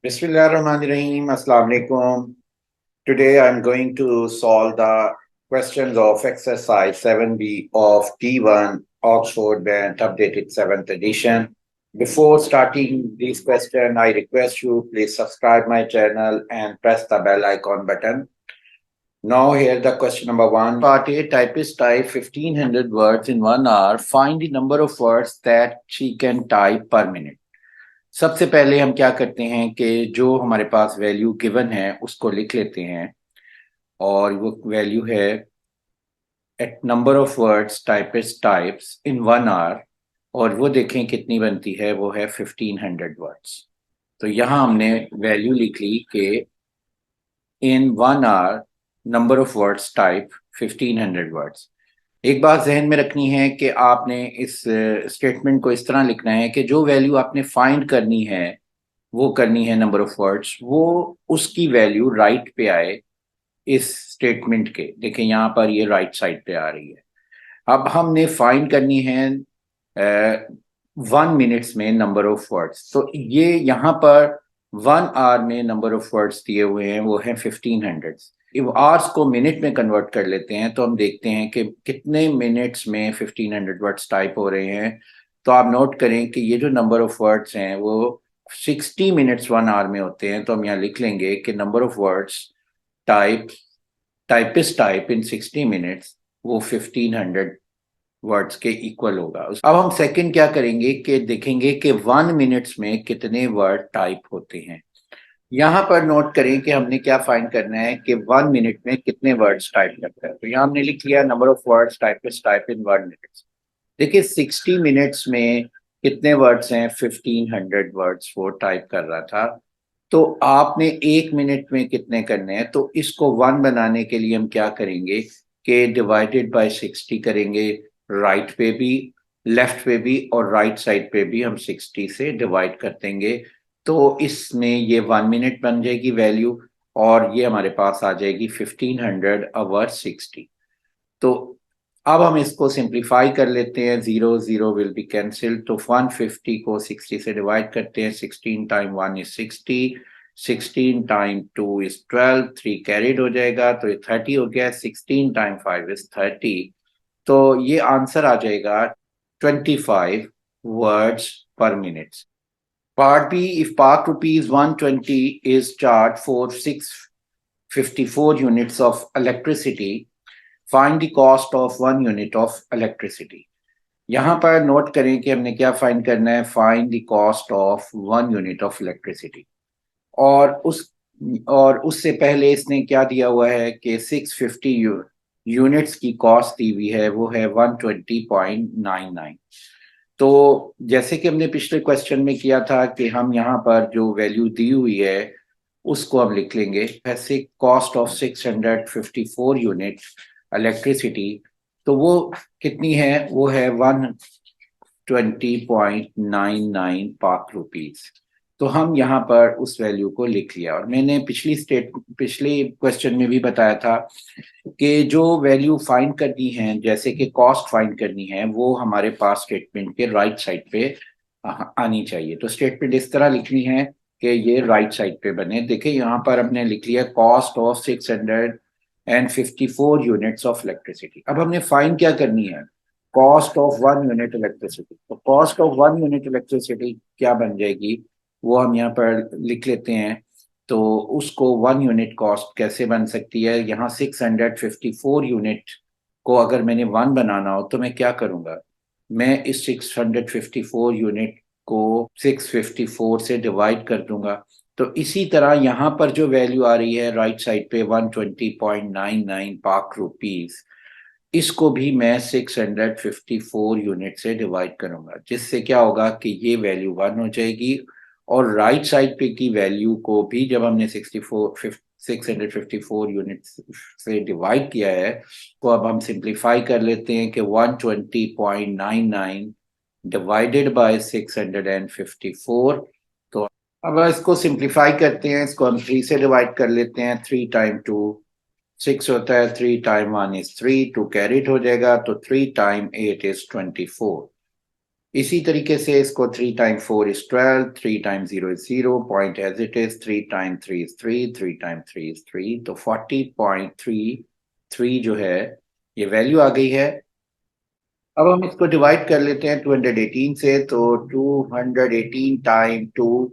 Bismillahirrahmanirrahim. Assalamu alaikum. Today I'm going to solve the questions of exercise 7B of T1 Oxford Band updated 7th edition. Before starting this question, I request you please subscribe my channel and press the bell icon button. Now here the question number one. Part A, typist type 1500 words in 1 hour. Find the number of words that she can type per minute. सबसे पहले हम क्या करते हैं कि जो हमारे पास value given है उसको लिख लेते हैं और वो वैल्यू है at number of words typist types in 1 hour और वो देखें कितनी बनती है, वो है 1500 वर्ड्स। तो यहाँ हमने वैल्यू लिख ली कि in 1 hour number of words type 1500 words. एक बात जहन में रखनी है कि आपने इस स्टेटमेंट को इस तरह लिखना है कि जो वैल्यू आपने फाइंड करनी है वो करनी है नंबर ऑफ वर्ड्स, वो उसकी वैल्यू राइट पे आए इस स्टेटमेंट के। देखें यहाँ पर ये राइट साइड पे आ रही है। अब हमने फाइंड करनी है 1 मिनट्स में नंबर ऑफ वर्ड्स। तो ये यहाँ पर 1 आवर में नंबर ऑफ वर्ड्स दिए हुए हैं वो है 1500। आवर्स को मिनट में कन्वर्ट कर लेते हैं तो हम देखते हैं कि कितने मिनट्स में 1500 वर्ड्स टाइप हो रहे हैं। तो आप नोट करें कि ये जो नंबर ऑफ वर्ड्स हैं वो 60 मिनट्स 1 आवर में होते हैं। तो हम यहाँ लिख लेंगे कि number of words typist type in 60 minutes वो 1500 वर्ड्स के इक्वल होगा। अब हम सेकंड क्या करेंगे कि देखेंगे कि 1 मिनट्स में कितने वर्ड टाइप होते हैं। यहाँ पर नोट करें कि हमने क्या फाइंड करना है कि 1 मिनट में कितने वर्ड्स टाइप करता है। तो यहाँ हमने लिख लिया number of words typist type in 1 minute. देखिए 60 मिनट्स में कितने वर्ड्स हैं, 1500 वर्ड्स वो टाइप कर रहा था। तो आपने 1 मिनट में कितने करने हैं, तो इसको 1 बनाने के लिए हम क्या करेंगे कि डिवाइडेड बाय 60 करेंगे। राइट पे भी, लेफ्ट पे भी और राइट साइड पे भी हम 60 से डिवाइड कर देंगे। तो इसमें ये 1 मिनट बन जाएगी वैल्यू और ये हमारे पास आ जाएगी 1500 ओवर 60। तो अब हम इसको सिंप्लीफाई कर लेते हैं। 0 0 विल बी कैंसिल्ड। तो 150 को 60 से डिवाइड करते हैं। 16 time 1 is 60, 16 time 2 is 12, 3 carried हो जाएगा तो ये 30 हो गया। 16 टाइम 5 इज 30। तो ये आंसर आ जाएगा 25 वर्ड्स पर minute. Part B, if part rupees 120 is charged for 654 units of electricity, find the cost of 1 unit of electricity. यहाँ पर नोट करें कि हमने क्या फाइंड करना है, find the cost of 1 unit of electricity. और उससे पहले इसने क्या दिया हुआ है कि 650 यूनिट्स की कॉस्ट दी हुई है, वो है 120.99। तो जैसे कि हमने पिछले क्वेश्चन में किया था कि हम यहाँ पर जो वैल्यू दी हुई है उसको हम लिख लेंगे। ऐसे कॉस्ट ऑफ 654 यूनिट इलेक्ट्रिसिटी, तो वो कितनी है, वो है 120.99 पाक रुपीज। तो हम यहाँ पर उस वैल्यू को लिख लिया। और मैंने पिछले क्वेश्चन में भी बताया था कि जो वैल्यू फाइंड करनी है, जैसे कि कॉस्ट फाइंड करनी है, वो हमारे पास स्टेटमेंट के राइट साइड पे आनी चाहिए। तो स्टेटमेंट इस तरह लिखनी है कि ये राइट साइड पे बने। देखिए यहाँ पर हमने लिख लिया cost of 654 units of electricity. अब हमने फाइंड क्या करनी है, कॉस्ट ऑफ 1 यूनिट इलेक्ट्रिसिटी। तो कॉस्ट ऑफ 1 यूनिट इलेक्ट्रिसिटी क्या बन जाएगी, वो हम यहाँ पर लिख लेते हैं। तो उसको 1 यूनिट कॉस्ट कैसे बन सकती है, यहाँ 654 यूनिट को अगर मैंने 1 बनाना हो तो मैं क्या करूँगा, मैं इस 654 यूनिट को 654 से डिवाइड कर दूंगा। तो इसी तरह यहाँ पर जो वैल्यू आ रही है राइट साइड पे 120.99 पाक रुपीज, इसको भी मैं 654 यूनिट से डिवाइड करूंगा, जिससे क्या होगा कि ये वैल्यू 1 हो जाएगी। और राइट साइड पे की वैल्यू को भी जब हमने 654 यूनिट से डिवाइड किया है, तो अब हम सिंप्लीफाई कर लेते हैं कि 120.99 डिवाइडेड बाय 654। तो अब इसको सिंप्लीफाई करते हैं, इसको हम 3 से डिवाइड कर लेते हैं। 3 टाइम 2 6 होता है, 3 टाइम 1 इज 3, 2 कैरिड हो जाएगा तो 3 टाइम 8 इज 24। इसी तरीके से इसको 3 time 4 is 12, 3 time 0 is 0, point as it is, 3 time 3 is 3, 3 time 3 is 3, तो 40.33 जो है ये वैल्यू आ गई है। अब हम इसको डिवाइड कर लेते हैं 218 से, तो 218 टाइम 2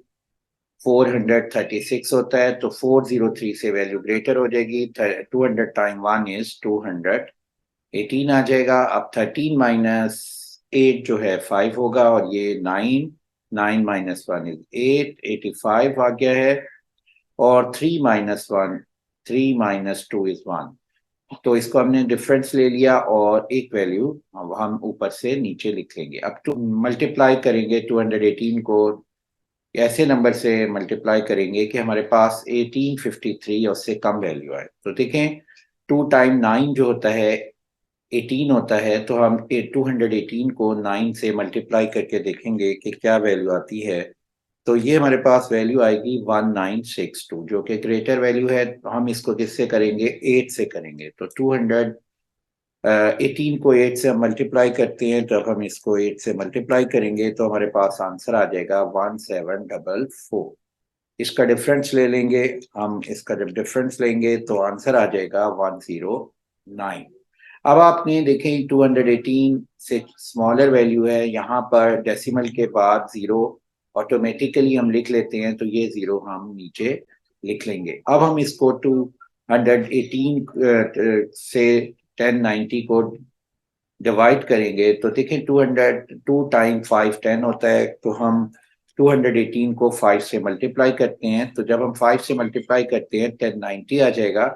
436 होता है, तो 403 से वैल्यू ग्रेटर हो जाएगी। 200 टाइम 1 इज 218 आ जाएगा। अब 13 माइनस 8 जो है 5 होगा, और ये 9, 9 माइनस 1 इज 8, 85 आ गया है। और 3 माइनस 1, 3 माइनस 2 इज 1। तो इसको हमने डिफरेंस ले लिया और एक वैल्यू हम ऊपर से नीचे लिख लेंगे। अब टू मल्टीप्लाई करेंगे 218 को, ऐसे नंबर से मल्टीप्लाई करेंगे कि हमारे पास 1853 या उससे कम वैल्यू आए। तो देखें 2 टाइम 9 जो होता है 18 होता है, तो हम 218 को 9 से मल्टीप्लाई करके देखेंगे कि क्या वैल्यू आती है। तो ये हमारे पास वैल्यू आएगी 1962, जो कि ग्रेटर वैल्यू है। तो हम इसको किससे करेंगे, 8 से करेंगे। तो 218 को 8 से हम मल्टीप्लाई करते हैं, जब हम इसको 8 से मल्टीप्लाई करेंगे तो हमारे पास आंसर आ जाएगा 1744। इसका डिफरेंस ले लेंगे हम, इसका जब डिफरेंस लेंगे तो आंसर आ जाएगा 109। अब आपने देखें 218 से स्मॉलर वैल्यू है, यहाँ पर डेसिमल के बाद जीरो ऑटोमेटिकली हम लिख लेते हैं, तो ये जीरो हम नीचे लिख लेंगे। अब हम इसको 218 से 1090 को डिवाइड करेंगे, तो देखें 2 टाइम 5 10 होता है, तो हम 218 को 5 से मल्टीप्लाई करते हैं। तो जब हम 5 से मल्टीप्लाई करते हैं 1090 आ जाएगा।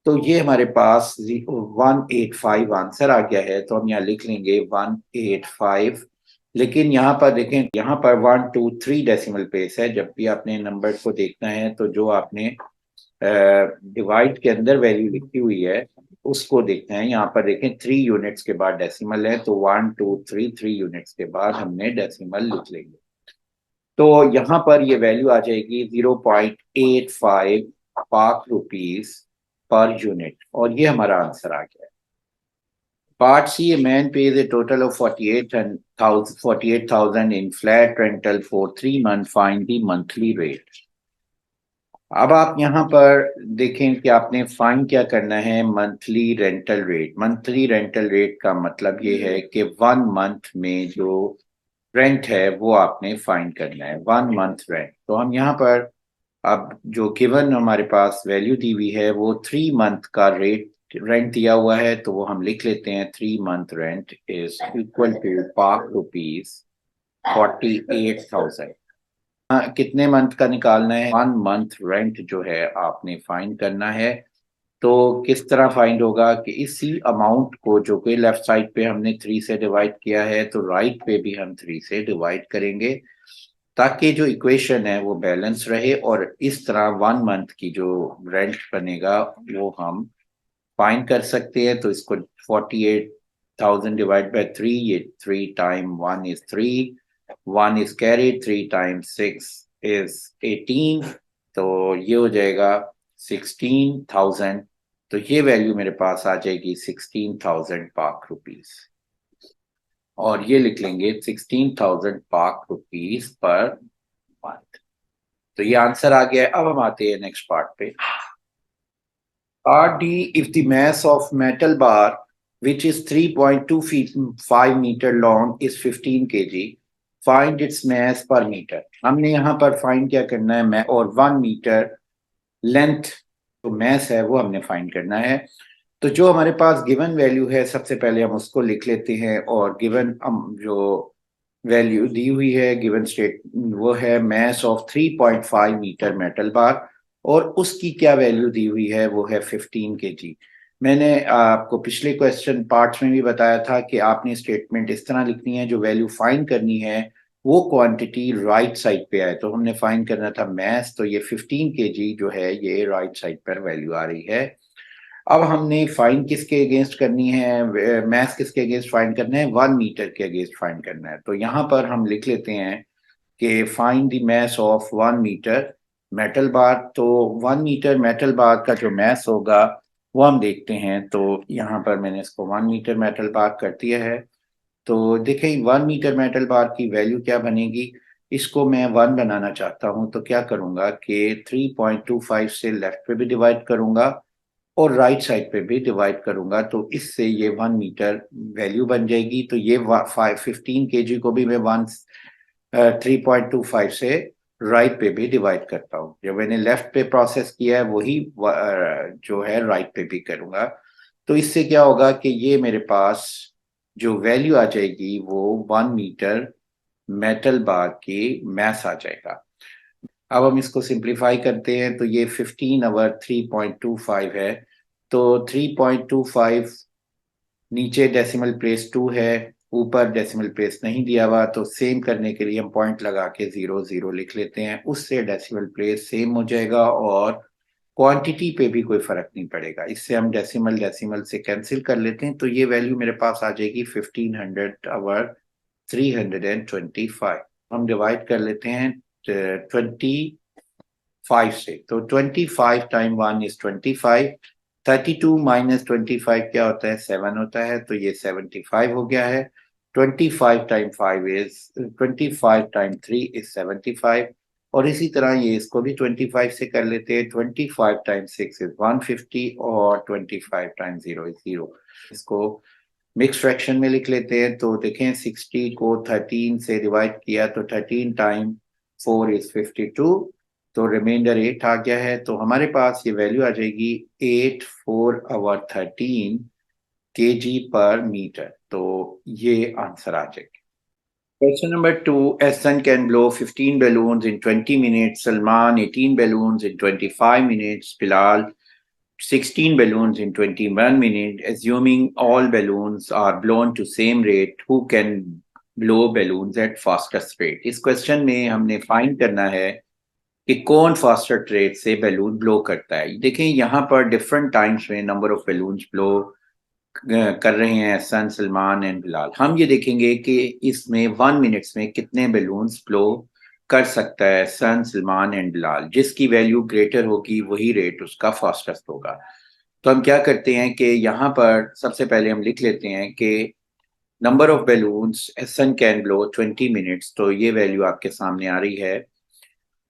तो ये हमारे पास 185 आंसर आ गया है, तो हम यहाँ लिख लेंगे 185। लेकिन यहाँ पर देखें, यहाँ पर 123 डेसिमल प्लेस है। जब भी आपने नंबर को देखना है तो जो आपने डिवाइड के अंदर वैल्यू लिखी हुई है उसको देखते हैं। यहाँ पर देखें 3 यूनिट्स के बाद डेसिमल है, तो 1 2 3 यूनिट्स के बाद हमने डेसिमल लिख लेंगे। तो यहाँ पर ये वैल्यू आ जाएगी 0.85 पाक रुपीज पर यूनिट, और ये हमारा आंसर आ गया है। Part C, a man pays a total of 48,000 in flat rental for 3 months, find the monthly rate। अब आप यहाँ पर देखें कि आपने फाइंड क्या करना है, monthly rental rate. Monthly rental rate का मतलब ये है कि 1 मंथ में जो रेंट है वो आपने फाइंड करना है, 1 मंथ रेंट। तो हम यहाँ पर अब जो गिवन हमारे पास वैल्यू दी हुई है वो 3 मंथ का रेट रेंट दिया हुआ है, तो वो हम लिख लेते हैं 3 month rent is equal to Pak rupees 48,000। कितने मंथ का निकालना है, 1 मंथ रेंट जो है आपने फाइंड करना है। तो किस तरह फाइंड होगा कि इसी अमाउंट को जो कि लेफ्ट साइड पे हमने 3 से डिवाइड किया है, तो राइट पे भी हम 3 से डिवाइड करेंगे, ताकि जो इक्वेशन है वो बैलेंस रहे, और इस तरह 1 मंथ की जो रेंट बनेगा वो हम फाइंड कर सकते हैं। तो इसको 48,000 डिवाइड बाय 3, ये 3 time 1 is 3, 1 is carried, 3 times 6 is 18, तो ये हो जाएगा 16,000। तो ये वैल्यू मेरे पास आ जाएगी 16,000 पाक रुपीज, और ये लिख लेंगे 16,000 पाक रुपीज पर मंथ। तो ये आंसर आ गया है। अब हम आते हैं नेक्स्ट पार्ट पे। RD, if the mass of metal bar which is 3.25 meter long is 15 kg, find its mass per metre. हमने यहाँ पर फाइंड क्या करना है, मैं और 1 मीटर लेंथ जो मैस है वो हमने फाइंड करना है। तो जो हमारे पास गिवन वैल्यू है सबसे पहले हम उसको लिख लेते हैं, और गिवन जो वैल्यू दी हुई है गिवन स्टेट वो है मैस ऑफ 3.5 मीटर मेटल बार, और उसकी क्या वैल्यू दी हुई है वो है 15 kg। मैंने आपको पिछले क्वेश्चन पार्ट्स में भी बताया था कि आपने स्टेटमेंट इस तरह लिखनी है, जो वैल्यू फाइंड करनी है वो क्वांटिटी राइट साइड पे आए। तो हमने फाइंड करना था मैस, तो ये 15 kg जो है ये राइट साइड पर वैल्यू आ रही है। अब हमने फाइंड किसके अगेंस्ट करनी है, मैस किसके अगेंस्ट फाइंड करना है, 1 मीटर के अगेंस्ट फाइंड करना है। तो यहाँ पर हम लिख लेते हैं कि find the mass of 1 metre metal bar. तो 1 मीटर मेटल बार का जो मैस होगा वो हम देखते हैं। तो यहाँ पर मैंने इसको 1 मीटर मेटल बार कर दिया है। तो देखिए 1 मीटर मेटल बार की वैल्यू क्या बनेगी, इसको मैं 1 बनाना चाहता हूं तो क्या करूंगा कि 3.25 से लेफ्ट पे भी डिवाइड करूंगा और राइट साइड पे भी डिवाइड करूंगा, तो इससे ये 1 मीटर वैल्यू बन जाएगी। तो ये 15 kg को भी मैं 3.25 से राइट पे भी डिवाइड करता हूँ। जब मैंने लेफ्ट पे प्रोसेस किया है वही जो है राइट पे भी करूंगा। तो इससे क्या होगा कि ये मेरे पास जो वैल्यू आ जाएगी वो 1 मीटर मेटल बार की मैस आ जाएगा। अब हम इसको सिंप्लीफाई करते हैं तो ये 15/3.25 है। तो 3.25 नीचे डेसिमल प्लेस 2 है, ऊपर डेसिमल प्लेस नहीं दिया हुआ, तो सेम करने के लिए हम पॉइंट लगा के 0 0 लिख लेते हैं, उससे डेसिमल प्लेस सेम हो जाएगा और क्वांटिटी पे भी कोई फर्क नहीं पड़ेगा। इससे हम डेसिमल डेसिमल से कैंसिल कर लेते हैं, तो ये वैल्यू मेरे पास आ जाएगी 1500/325। हम डिवाइड कर लेते हैं 25 से, तो 25 टाइम 1 इज 25। 32 - 25 क्या होता है, 7 होता है, तो ये 75 हो गया है। 25 टाइम 3 इज और इसी तरह ये इसको भी 25 से कर लेते हैं। 25 टाइम 6 इज 150 और 25 टाइम 0 इज 0। इसको मिक्स फ्रैक्शन में लिख लेते हैं, तो देखें 60 को 13 से डिवाइड किया तो 13 टाइम 4 इज 52, तो रिमाइंडर 8 आ गया है। तो हमारे पास ये वैल्यू आ जाएगी 8/4/13 kg/मीटर। तो ये आंसर आ जाएगा। Question number 2. Hassan can blow 15 balloons in 20 minutes. Salman 18 balloons in 25 minutes. Bilal 16 balloons in 21 minutes. Assuming all balloons are blown to same rate, who can blow balloons at fastest rate? इस question में हमने find करना है कि कौन faster rate से balloon blow करता है। देखिए यहाँ पर डिफरेंट टाइम्स में नंबर ऑफ बैलून्स ब्लो कर रहे हैं हसन, सलमान एंड बिलाल। हम ये देखेंगे कि इसमें 1 मिनट्स में कितने बैलून्स ब्लो कर सकता है हसन, सलमान एंड बिलाल। जिसकी वैल्यू ग्रेटर होगी वही रेट उसका फास्टेस्ट होगा। तो हम क्या करते हैं कि यहाँ पर सबसे पहले हम लिख लेते हैं कि number of balloons Hassan can blow 20 minutes, तो ये वैल्यू आपके सामने आ रही है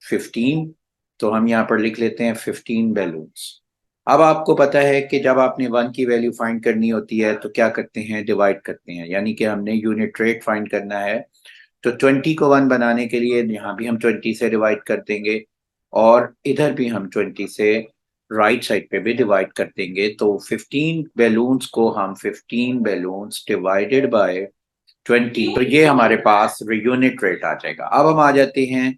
15। तो हम यहाँ पर लिख लेते हैं 15 बैलून्स। अब आपको पता है कि जब आपने 1 की वैल्यू फाइंड करनी होती है तो क्या करते हैं, डिवाइड करते हैं, यानी कि हमने यूनिट रेट फाइंड करना है। तो 20 को 1 बनाने के लिए यहाँ भी हम 20 से डिवाइड कर देंगे और इधर भी हम 20 से राइट साइड पे भी डिवाइड कर देंगे। तो 15 बैलून्स को हम 15 बैलून्स डिवाइडेड बाय 20, तो ये हमारे पास यूनिट रेट आ जाएगा। अब हम आ जाते हैं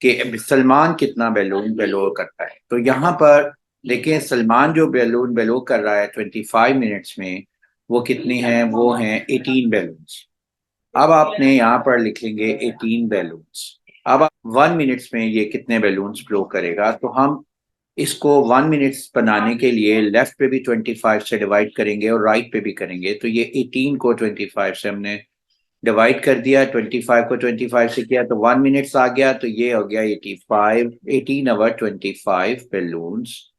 कि सलमान कितना बैलून बेलो करता है। तो यहाँ पर देखिए सलमान जो बैलून बेलो कर रहा है 25 मिनट्स में, वो कितने हैं, वो हैं 18 बैलून्स। अब आपने यहाँ पर लिख लेंगे 18 बैलून्स। अब 1 मिनट्स में ये कितने बैलून्स ब्लो करेगा, तो हम इसको 1 मिनट्स बनाने के लिए लेफ्ट पे भी 25 से डिवाइड करेंगे और राइट पे भी करेंगे। तो ये 18 को 25 से हमने डिवाइड कर दिया, 25 को 25 से किया तो 1 मिनट्स आ गया, तो ये हो गया 85, 18/25 बैलून्स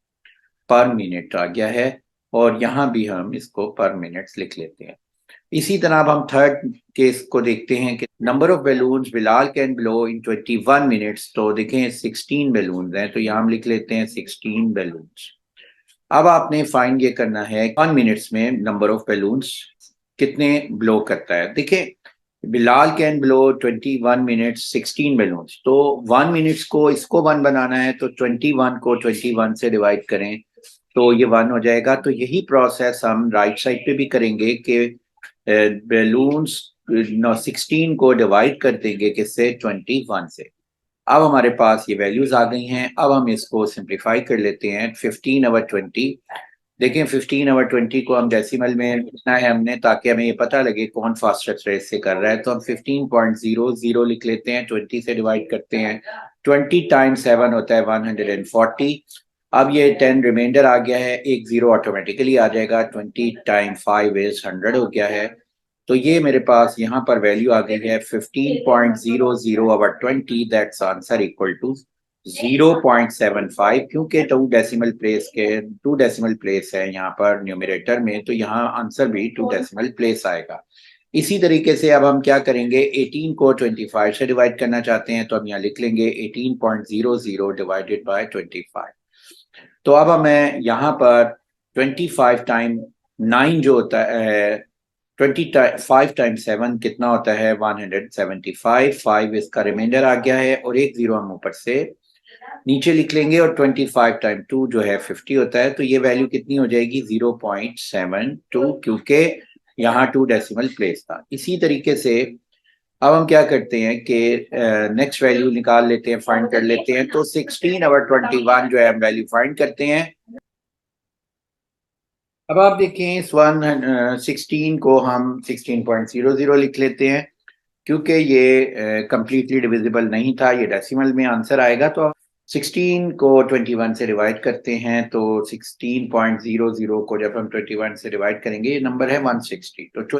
पर मिनट आ गया है। और यहाँ भी हम इसको पर मिनट्स लिख लेते हैं। इसी तरह अब हम थर्ड केस को देखते हैं कि number of balloons Bilal can blow in 21 minutes. तो देखें 16 बैलून्स हैं, तो यहाँ हम लिख लेते हैं 16 बैलून्स। अब आपने फाइंड ये करना है 1 मिनट्स में नंबर ऑफ बैलून्स कितने ब्लो करता है। देखिए Bilal can blow 21 minutes 16 balloons, तो 1 मिनट्स को इसको 1 बनाना है तो 21 को 21 से डिवाइड करें तो ये 1 हो जाएगा। तो यही प्रोसेस हम राइट साइड पे भी करेंगे कि बैलून्स 16 को डिवाइड कर देंगे किससे, 21 से। अब हमारे पास ये वैल्यूज आ गई हैं। अब हम इसको सिंप्लीफाई कर लेते हैं। 15/20, देखें 15/20 को हम डेसिमल में लिखना है हमने, ताकि हमें ये पता लगे कौन फास्टेस्ट रेट से कर रहा है। तो हम 15.00 लिख लेते हैं, 20 से डिवाइड करते हैं। 20 टाइम्स 7 होता है 140। अब ये 10 रिमाइंडर आ गया है, एक जीरो ऑटोमेटिकली आ जाएगा। 20 टाइम 5 इज 100 हो गया है। तो ये मेरे पास यहाँ पर वैल्यू आ गई है 15.00/20, दैट्स आंसर इक्वल टू 0.75। क्योंकि 2 डेसिमल प्लेस है यहाँ पर न्यूमरेटर में, तो यहाँ आंसर भी 2 डेसिमल प्लेस आएगा। इसी तरीके से अब हम क्या करेंगे, 18 को 25 से डिवाइड करना चाहते हैं, तो हम यहाँ लिख लेंगे 18.00 डिवाइडेड बाय 25। तो अब हमें यहाँ पर 25 टाइम 9 जो होता है, 25 टाइम 7 कितना होता है, 175। 5 इसका रिमाइंडर आ गया है और एक जीरो हम ऊपर से नीचे लिख लेंगे, और 25 टाइम 2 जो है 50 होता है। तो ये वैल्यू कितनी हो जाएगी, 0.72, क्योंकि यहाँ 2 डेसिमल प्लेस था। इसी तरीके से अब हम क्या करते हैं कि नेक्स्ट वैल्यू निकाल लेते हैं, फाइंड कर लेते हैं। तो 16/21 जो है हम वैल्यू फाइंड करते हैं। अब आप देखें इस 16 को हम 16.00 लिख लेते हैं, क्योंकि ये कंप्लीटली डिविजिबल नहीं था, ये डेसिमल में आंसर आएगा। तो 16 को 21 से डिवाइड करते हैं, तो 16.00 को जब हम 21 से डिवाइड करेंगे, ये नंबर है 160। तो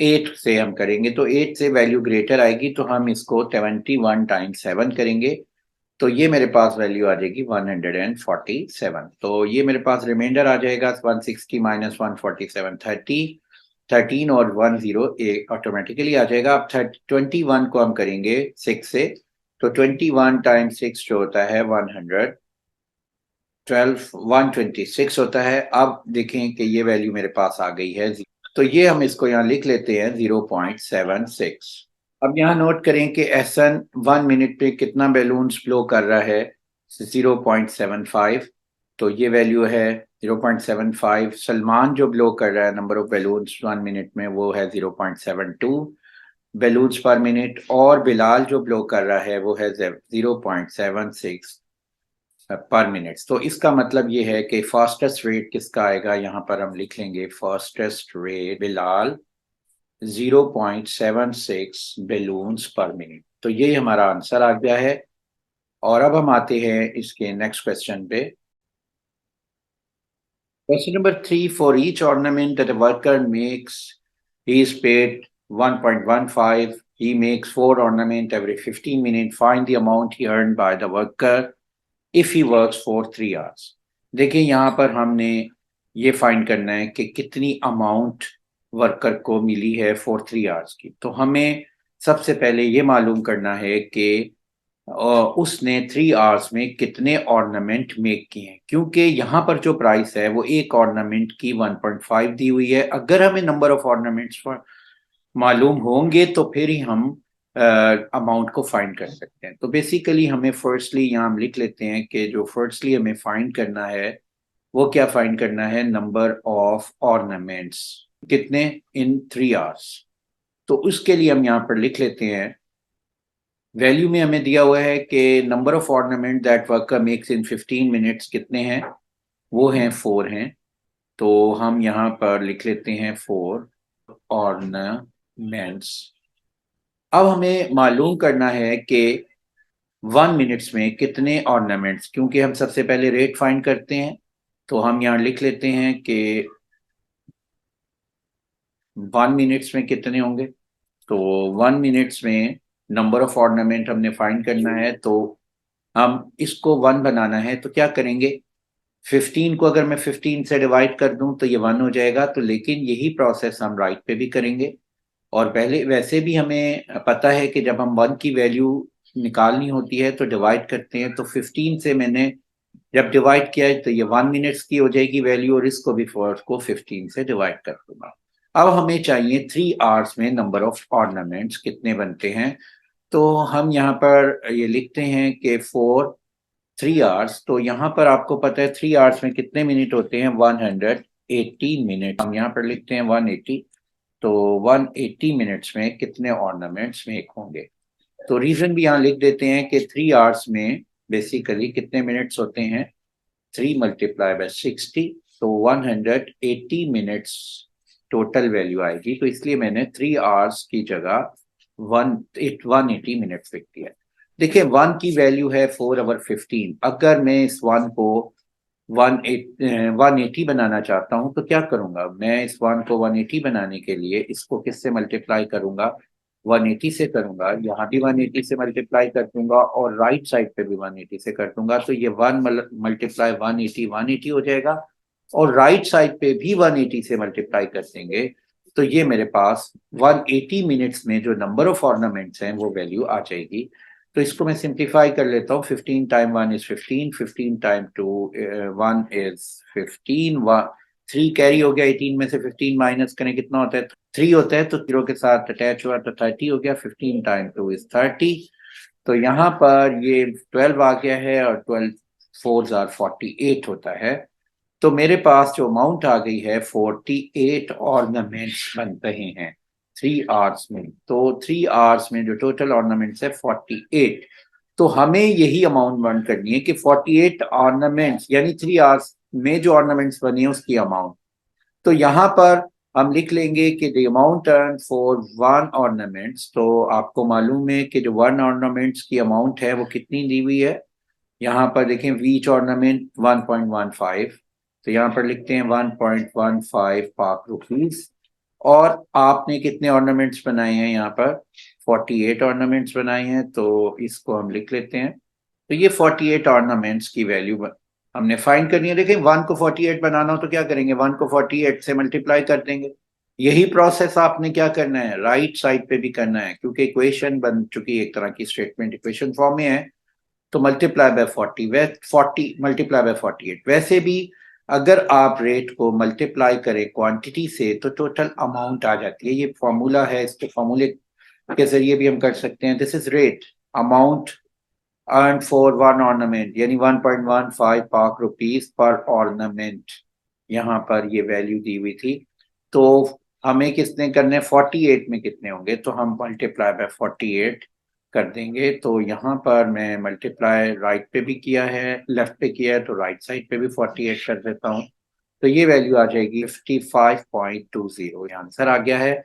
8 से हम करेंगे, तो 8 से वैल्यू ग्रेटर आएगी, तो हम इसको 71 टाइम्स 7 करेंगे, तो ये मेरे पास वैल्यू आ जाएगी 147। तो ये मेरे पास रिमाइंडर आ जाएगा 160 माइनस 147, 13 और 10 ऑटोमेटिकली आ जाएगा। अब 21 को हम करेंगे 6 से, तो 21 टाइम्स 6 जो होता है 126 होता है। अब देखें कि ये वैल्यू मेरे पास आ गई है, तो ये हम इसको यहाँ लिख लेते हैं 0.76। अब यहाँ नोट करें कि एहसन 1 मिनट पे कितना बैलून्स ब्लो कर रहा है, 0.75। तो ये वैल्यू है 0.75। सलमान जो ब्लो कर रहा है नंबर ऑफ बैलून्स 1 मिनट में, वो है 0.72 बैलून्स पर मिनट, और बिलाल जो ब्लो कर रहा है वो है 0.76 पर मिनट। तो इसका मतलब ये है कि फास्टेस्ट रेट किसका आएगा, यहाँ पर हम लिख लेंगे फास्टेस्ट रेट बिलाल 0.76 बैलून्स पर मिनट। तो ये हमारा आंसर आ गया है। और अब हम आते हैं इसके नेक्स्ट क्वेश्चन पे। Question number 3, for each ornament that a worker makes he is paid 1.15, he makes 4 ornament every 15 minutes, find the amount he earned by the worker if he works for 3 hours। देखिए यहाँ पर हमने ये find करना है कि कितनी amount worker को मिली है फॉर 3 आवर्स की। तो हमें सबसे पहले ये मालूम करना है कि उसने 3 आवर्स में कितने ऑर्नामेंट मेक किए हैं, क्योंकि यहाँ पर जो प्राइस है वो एक ऑर्नामेंट की 1.5 दी हुई है। अगर हमें नंबर ऑफ ऑर्नामेंट्स मालूम होंगे तो फिर ही हम अमाउंट को फाइंड कर सकते हैं। तो बेसिकली हमें फर्स्टली यहाँ हम लिख लेते हैं कि जो फर्स्टली हमें फाइंड करना है वो क्या फाइंड करना है, नंबर ऑफ ऑर्नामेंट्स कितने इन 3 आवर्स। तो उसके लिए हम यहाँ पर लिख लेते हैं, वैल्यू में हमें दिया हुआ है कि number of ornament that worker makes in 15 minutes कितने हैं, वो हैं 4 हैं। तो हम यहाँ पर लिख लेते हैं 4 ऑर्नामेंट्स। अब हमें मालूम करना है कि 1 मिनट्स में कितने ऑर्नामेंट्स, क्योंकि हम सबसे पहले रेट फाइंड करते हैं। तो हम यहाँ लिख लेते हैं कि 1 मिनट्स में कितने होंगे। तो 1 मिनट्स में नंबर ऑफ ऑर्नामेंट हमने फाइंड करना है, तो हम इसको 1 बनाना है, तो क्या करेंगे, 15 को अगर मैं 15 से डिवाइड कर दूं तो ये 1 हो जाएगा। तो लेकिन यही प्रोसेस हम राइट पे भी करेंगे। और पहले वैसे भी हमें पता है कि जब हम 1 की वैल्यू निकालनी होती है तो डिवाइड करते हैं। तो 15 से मैंने जब डिवाइड किया है तो ये 1 मिनट्स की हो जाएगी वैल्यू, और इसको भी फोर्थ को 15 से डिवाइड कर दूंगा। अब हमें चाहिए 3 आवर्स में नंबर ऑफ ऑर्नामेंट्स कितने बनते हैं। तो हम यहाँ पर ये लिखते हैं कि 3 आवर्स, तो यहाँ पर आपको पता है 3 आवर्स में कितने मिनट होते हैं, 180 मिनट। हम यहाँ पर लिखते हैं 180। तो 180 मिनट्स में कितने ऑर्नामेंट्स मेक होंगे। तो रीजन भी यहाँ लिख देते हैं कि 3 आवर्स में बेसिकली कितने मिनट्स होते हैं, 3 मल्टीप्लाई बाय 60, तो 180 मिनट्स टोटल वैल्यू आएगी। तो इसलिए मैंने 3 आवर्स की जगह 180 मिनट्स लिख दिया। देखिए 1 की वैल्यू है 4/15। अगर मैं इस 1 को 180 बनाना चाहता हूं तो क्या करूंगा, मैं इस 1 को 180 बनाने के लिए इसको किससे मल्टीप्लाई करूंगा, 180 से करूंगा। यहाँ भी 180 से मल्टीप्लाई कर दूंगा और राइट साइड पे भी 180 से कर दूंगा। तो ये 1 मल्टीप्लाई 180 180 हो जाएगा, और राइट साइड पे भी 180 से मल्टीप्लाई कर देंगे तो ये मेरे पास 180 मिनट्स में जो नंबर ऑफ ऑर्नामेंट्स हैं वो वैल्यू आ जाएगी। तो इसको मैं सिंप्लीफाई कर लेता हूँ। 15 time 1 is 15, 15 time 2 1 is 15, 3 carry हो गया, 18 में से 15 माइनस करें कितना होता है, 3 होता है, तो 0 के साथ अटैच हुआ तो 30 हो गया। 15 टाइम 2 इज 30, तो यहाँ पर ये 12 आ गया है और 12 4 आर 48 होता है। तो मेरे पास जो अमाउंट आ गई है 48 ऑर्नामेंट्स बन रहे हैं 3 आवर्स में। तो 3 आवर्स में जो टोटल ऑर्नामेंट्स है 48, तो हमें यही अमाउंट बर्न करनी है कि 48 ऑर्नामेंट्स यानी 3 आवर्स में जो ऑर्नामेंट्स बने हैं उसकी अमाउंट। तो यहाँ पर हम लिख लेंगे कि the amount earn for 1 ornaments. तो आपको मालूम है कि जो 1 ऑर्नामेंट्स की अमाउंट है वो कितनी दी हुई है। यहाँ पर देखें वीच ऑर्नामेंट 1.15, तो यहाँ पर लिखते हैं 1.15 पाक रुपीज। और आपने कितने ऑर्नामेंट्स बनाए हैं, यहाँ पर 48 ऑर्नामेंट्स बनाए हैं, तो इसको हम लिख लेते हैं। तो ये 48 ऑर्नामेंट्स की वैल्यू हमने फाइंड करनी है। देखें 1 को 48 बनाना हो तो क्या करेंगे, 1 को 48 से मल्टीप्लाई कर देंगे। यही प्रोसेस आपने क्या करना है, राइट साइड पे भी करना है, क्योंकि इक्वेशन बन चुकी है, एक तरह की स्टेटमेंट इक्वेशन फॉर्म में है। तो multiply by 40, way 40 multiply by 48। वैसे भी अगर आप रेट को मल्टीप्लाई करें क्वांटिटी से तो टोटल अमाउंट आ जाती है। ये फॉर्मूला है, इसके फॉर्मूले के जरिए भी हम कर सकते हैं। This is rate amount earn for 1 ornament, यानी 1.15 पाक रुपीज पर ऑर्नामेंट। यहाँ पर ये वैल्यू दी हुई थी। तो हमें कितने करने, 48 में कितने होंगे, तो हम मल्टीप्लाई बाय 48 कर देंगे। तो यहाँ पर मैं मल्टीप्लाई राइट पे भी किया है, लेफ्ट पे किया है, तो राइट साइड पे भी 48 कर देता हूँ। तो ये वैल्यू आ जाएगी 55.20, ये आंसर आ गया है।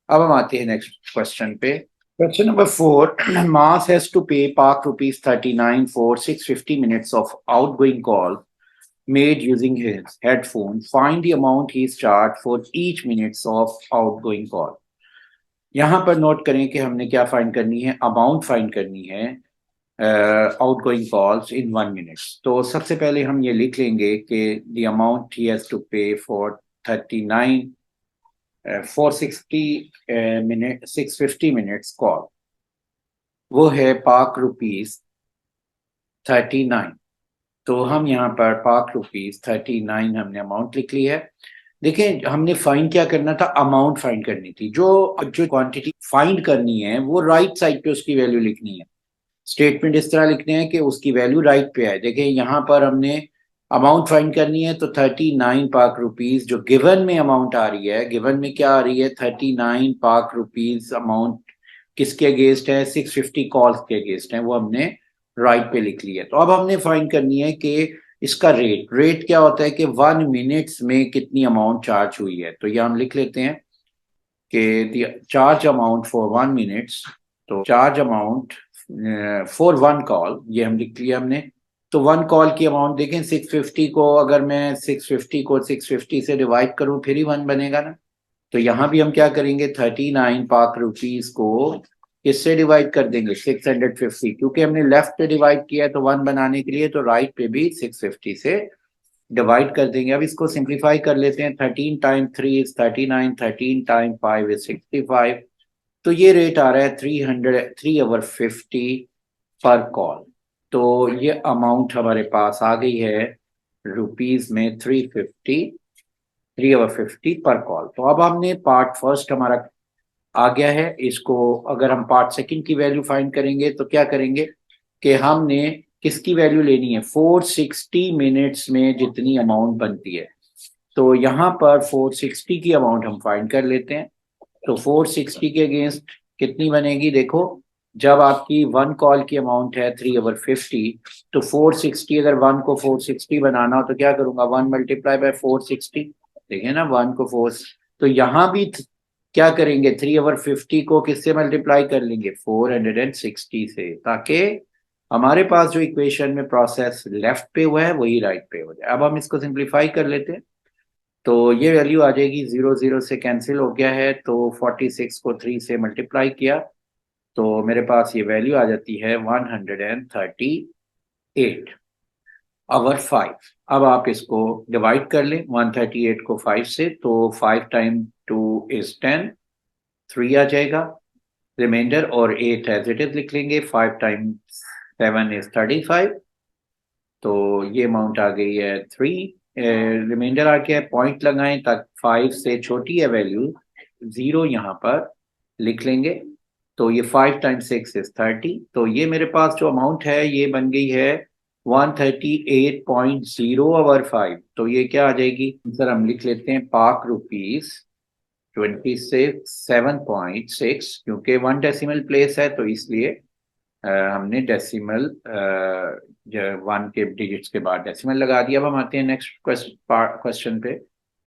अब हम आते हैं नेक्स्ट क्वेश्चन पे। Question number 4. Mars has to pay Park rupees 39 for 650 minutes of outgoing call made using his headphone. Find the amount he is charged for each minutes of outgoing call. यहाँ पर note करें कि हमने क्या find करनी है, amount find करनी है आउटगोइंग कॉल्स इन 1 मिनट। तो सबसे पहले हम ये लिख लेंगे कि the amount he has to pay for 39 460 minute 650 minutes call, वो है पाक रुपीज 39। तो हम यहाँ पर पाक रुपीज 39 हमने अमाउंट लिख ली है। देखिए हमने फाइंड क्या करना था, अमाउंट फाइंड करनी थी। जो जो क्वांटिटी फाइंड करनी है वो राइट साइड पे उसकी वैल्यू लिखनी है। स्टेटमेंट इस तरह लिखने हैं कि उसकी वैल्यू राइट पे है। देखिए यहाँ पर हमने अमाउंट फाइंड करनी है, तो 39 पाक रुपीज जो गिवन में अमाउंट आ रही है, गिवन में क्या आ रही है, 39 पाक रुपीज अमाउंट किसके अगेंस्ट है, 650 कॉल्स के अगेंस्ट है, वो हमने राइट पे लिख लिया। तो अब हमने फाइंड करनी है कि इसका रेट क्या होता है कि 1 मिनट्स में कितनी अमाउंट चार्ज हुई है। तो ये हम लिख लेते हैं कि चार्ज अमाउंट फॉर 1 मिनट्स, तो चार्ज अमाउंट फॉर 1 कॉल, ये हम लिख लिया हमने। तो 1 कॉल की अमाउंट देखें 650 को, अगर मैं 650 को 650 से डिवाइड करूं फिर ही 1 बनेगा ना। तो यहाँ भी हम क्या करेंगे, 39 पाक रुपीज को किससे डिवाइड कर देंगे, 650, क्योंकि हमने लेफ्ट पे डिवाइड किया है तो 1 बनाने के लिए, तो राइट पे भी 650 से डिवाइड कर देंगे। अब इसको सिंप्लीफाई कर लेते हैं। 13 टाइम 3 इज 39, 13 टाइम 5 इज 65। तो ये रेट आ रहा है 3 3 ओवर 50 पर कॉल। तो ये अमाउंट हमारे पास आ गई है रुपीज में 350, 3 ओवर 50 पर कॉल। तो अब हमने पार्ट फर्स्ट हमारा आ गया है। इसको अगर हम पार्ट सेकंड की वैल्यू फाइंड करेंगे तो क्या करेंगे कि हमने किसकी वैल्यू लेनी है, 460 मिनट्स में जितनी अमाउंट बनती है। तो यहाँ पर 460 की अमाउंट हम फाइंड कर लेते हैं। तो 460 के अगेंस्ट कितनी बनेगी, देखो जब आपकी 1 कॉल की अमाउंट है 3 ओवर 50, तो 460 अगर 1 को 460 बनाना हो तो क्या करूंगा, 1 मल्टीप्लाई बाय 460। देखिए ना 1 को 4, तो यहाँ भी क्या करेंगे, 3 ओवर 50 को किससे मल्टीप्लाई कर लेंगे, 460 से, ताकि हमारे पास जो इक्वेशन में प्रोसेस लेफ्ट पे हुआ है वही राइट पे हो जाए। अब हम इसको सिंप्लीफाई कर लेते हैं। तो ये वैल्यू आ जाएगी, 0 0 से कैंसिल हो गया है, तो 46 को 3 से मल्टीप्लाई किया तो मेरे पास ये वैल्यू आ जाती है 138। आवर 5। अब आप इसको डिवाइड कर लें 138 को 5 से, तो 5 टाइम 2 इज 10, 3 आ जाएगा रिमाइंडर, और 8 एज इट इज लिख लेंगे। 5 टाइम 7 इज 35, तो ये अमाउंट आ गई है 3। रिमाइंडर आ गया है, पॉइंट लगाएं तक 5 से छोटी है वैल्यू, 0 यहाँ पर लिख लेंगे। तो ये 5 टाइम 6 इज 30, तो ये मेरे पास जो अमाउंट है ये बन गई है 138.0/5। तो ये क्या आ जाएगी सर, हम लिख लेते हैं पाक रुपीज 27.6, क्योंकि 1 डेसिमल प्लेस है तो इसलिए हमने डेसिमल 1 के डिजिट्स के बाद डेसिमल लगा दिया। अब हम आते हैं नेक्स्ट क्वेश्चन पे।